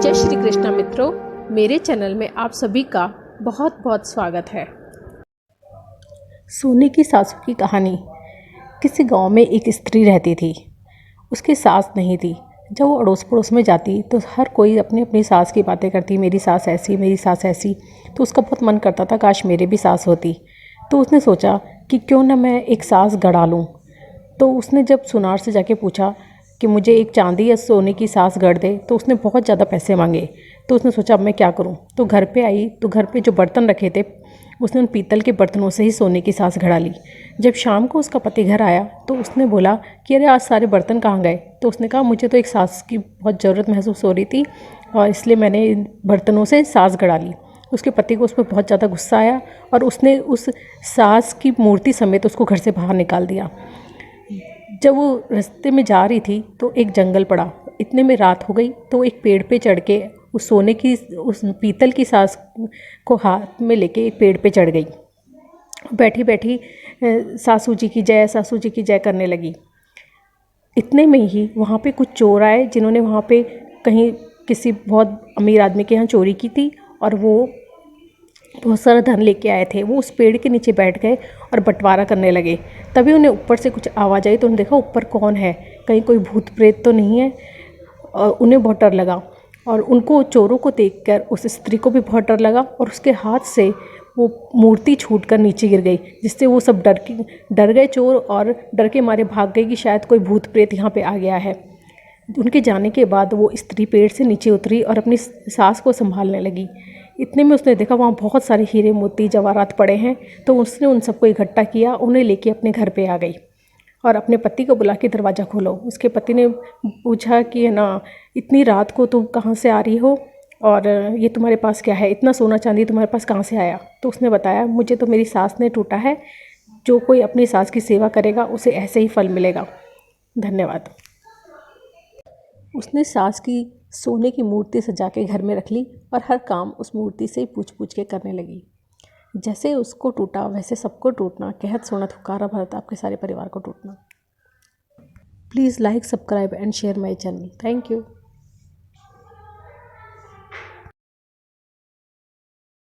जय श्री कृष्णा मित्रों, मेरे चैनल में आप सभी का बहुत बहुत स्वागत है। सोने की सासू की कहानी। किसी गांव में एक स्त्री रहती थी। उसकी सास नहीं थी। जब वो अड़ोस पड़ोस में जाती तो हर कोई अपनी अपनी सास की बातें करती, मेरी सास ऐसी, मेरी सास ऐसी। तो उसका बहुत मन करता था काश मेरे भी सास होती। तो उसने सोचा कि क्यों ना मैं एक सास गढ़ा लूँ। तो उसने जब सुनार से जाके पूछा कि मुझे एक चांदी या सोने की सास गढ़ दे, तो उसने बहुत ज़्यादा पैसे मांगे। तो उसने सोचा अब मैं क्या करूं। तो घर पे आई तो घर पे जो बर्तन रखे थे उसने उन पीतल के बर्तनों से ही सोने की सास गढ़ा ली। जब शाम को उसका पति घर आया तो उसने बोला कि अरे आज सारे बर्तन कहाँ गए। तो उसने कहा मुझे तो एक सास की बहुत ज़रूरत महसूस हो रही थी और इसलिए मैंने इन बर्तनों से सास गढ़ा ली। उसके पति को उस पर बहुत ज़्यादा गुस्सा आया और उसने उस सास की मूर्ति समेत उसको घर से बाहर निकाल दिया। जब वो रास्ते में जा रही थी तो एक जंगल पड़ा। इतने में रात हो गई तो वो एक पेड़ पे चढ़ के उस सोने की उस पीतल की सास को हाथ में लेके एक पेड़ पे चढ़ गई। बैठी बैठी सासू जी की जय, सासू जी की जय करने लगी। इतने में ही वहाँ पे कुछ चोर आए जिन्होंने वहाँ पे कहीं किसी बहुत अमीर आदमी के यहाँ चोरी की थी और वो बहुत सारा धन लेके आए थे। वो उस पेड़ के नीचे बैठ गए और बंटवारा करने लगे। तभी उन्हें ऊपर से कुछ आवाज़ आई तो उन्होंने देखा ऊपर कौन है, कहीं कोई भूत प्रेत तो नहीं है। और उन्हें बहुत डर लगा और उनको चोरों को देखकर उस स्त्री को भी बहुत डर लगा और उसके हाथ से वो मूर्ति छूटकर नीचे गिर गई, जिससे वो सब डर गए चोर और डर के मारे भाग गए कि शायद कोई भूत प्रेत यहाँ पे आ गया है। उनके जाने के बाद वो स्त्री पेड़ से नीचे उतरी और अपनी सास को संभालने लगी। इतने में उसने देखा वहाँ बहुत सारे हीरे मोती जवाहरात पड़े हैं। तो उसने उन सबको इकट्ठा किया, उन्हें लेके अपने घर पे आ गई और अपने पति को बुला के दरवाज़ा खोलो। उसके पति ने पूछा कि है ना, इतनी रात को तुम कहाँ से आ रही हो और ये तुम्हारे पास क्या है, इतना सोना चांदी तुम्हारे पास कहाँ से आया। तो उसने बताया मुझे तो मेरी सास ने टूटा है, जो कोई अपनी सास की सेवा करेगा उसे ऐसे ही फल मिलेगा। धन्यवाद। उसने सास की सोने की मूर्ति सजा के घर में रख ली और हर काम उस मूर्ति से पूछ पूछ के करने लगी। जैसे उसको टूटा वैसे सबको टूटना, कहत सुनत हुकारा भरत आपके सारे परिवार को टूटना। Please like, subscribe and share my channel. Thank you.